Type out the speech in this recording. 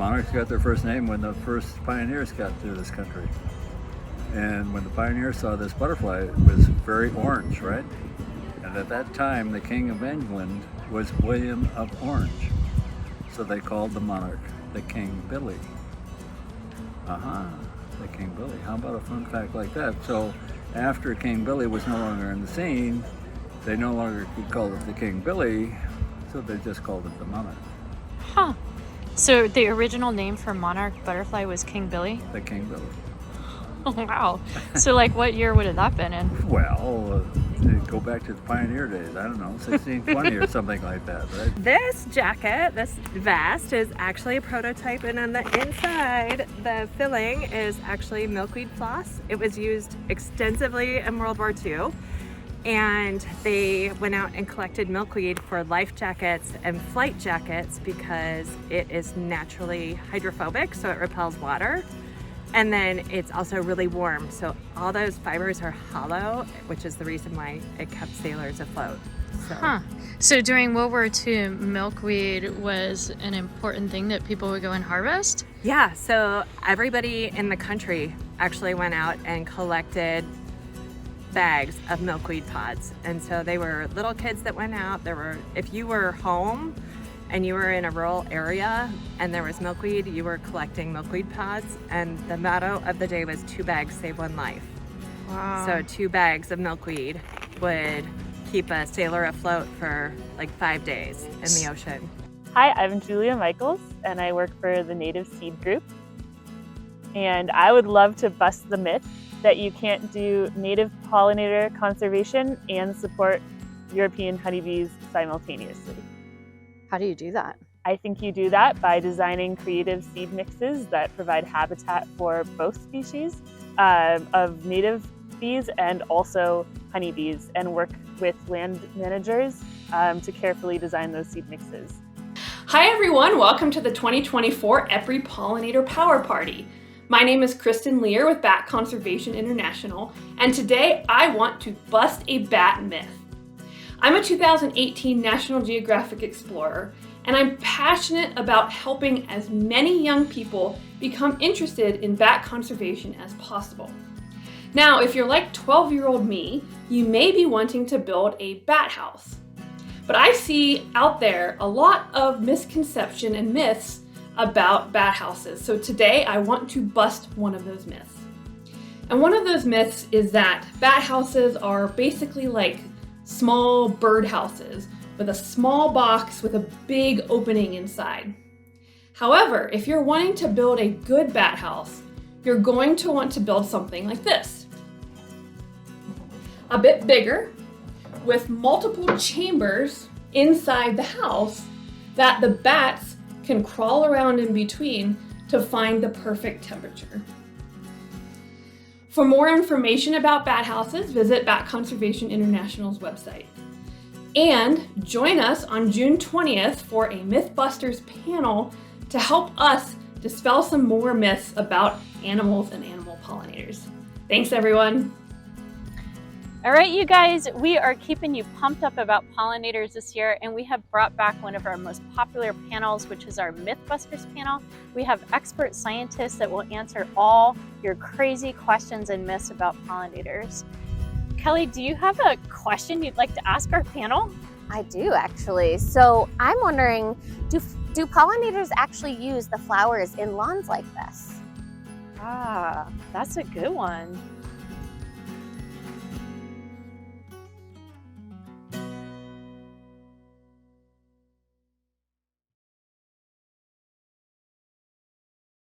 monarchs got their first name when the first pioneers got to this country. And when the pioneers saw this butterfly, it was very orange, right? And at that time, the King of England was William of Orange. So they called the monarch the King Billy. The King Billy. How about a fun fact like that? So after King Billy was no longer in the scene, they no longer could call it the King Billy, so they just called it the monarch. Huh. So the original name for monarch butterfly was King Billy? The King Billy. Oh, wow. So like what year would have that been in? Well, go back to the pioneer days. I don't know, 1620 or something like that, right? This jacket, this vest, is actually a prototype, and on the inside, the filling is actually milkweed floss. It was used extensively in World War II, and they went out and collected milkweed for life jackets and flight jackets because it is naturally hydrophobic, so it repels water. And then it's also really warm, so all those fibers are hollow, which is the reason why it kept sailors afloat. So during World War II, milkweed was an important thing that people would go and harvest? Yeah, so everybody in the country actually went out and collected bags of milkweed pods. And so they were little kids that went out. If you were home and you were in a rural area and there was milkweed, you were collecting milkweed pods, and the motto of the day was 2 bags save 1 life. Wow. So 2 bags of milkweed would keep a sailor afloat for like 5 days in the ocean. Hi, I'm Julia Michaels, and I work for the Native Seed Group. And I would love to bust the myth that you can't do native pollinator conservation and support European honeybees simultaneously. How do you do that? I think you do that by designing creative seed mixes that provide habitat for both species of native bees and also honeybees, and work with land managers to carefully design those seed mixes. Hi everyone, welcome to the 2024 EPRI Pollinator Power Party. My name is Kristen Lear with Bat Conservation International, and today I want to bust a bat myth. I'm a 2018 National Geographic Explorer, and I'm passionate about helping as many young people become interested in bat conservation as possible. Now, if you're like 12-year-old me, you may be wanting to build a bat house. But I see out there a lot of misconception and myths about bat houses. So today I want to bust one of those myths. And one of those myths is that bat houses are basically like small bird houses with a small box with a big opening inside. However, if you're wanting to build a good bat house, you're going to want to build something like this. A bit bigger, with multiple chambers inside the house that the bats can crawl around in between to find the perfect temperature. For more information about bat houses, visit Bat Conservation International's website. And join us on June 20th for a Mythbusters panel to help us dispel some more myths about animals and animal pollinators. Thanks, everyone. All right, you guys, we are keeping you pumped up about pollinators this year, and we have brought back one of our most popular panels, which is our Mythbusters panel. We have expert scientists that will answer all your crazy questions and myths about pollinators. Kelly, do you have a question you'd like to ask our panel? I do, actually. So I'm wondering, do pollinators actually use the flowers in lawns like this? Ah, that's a good one.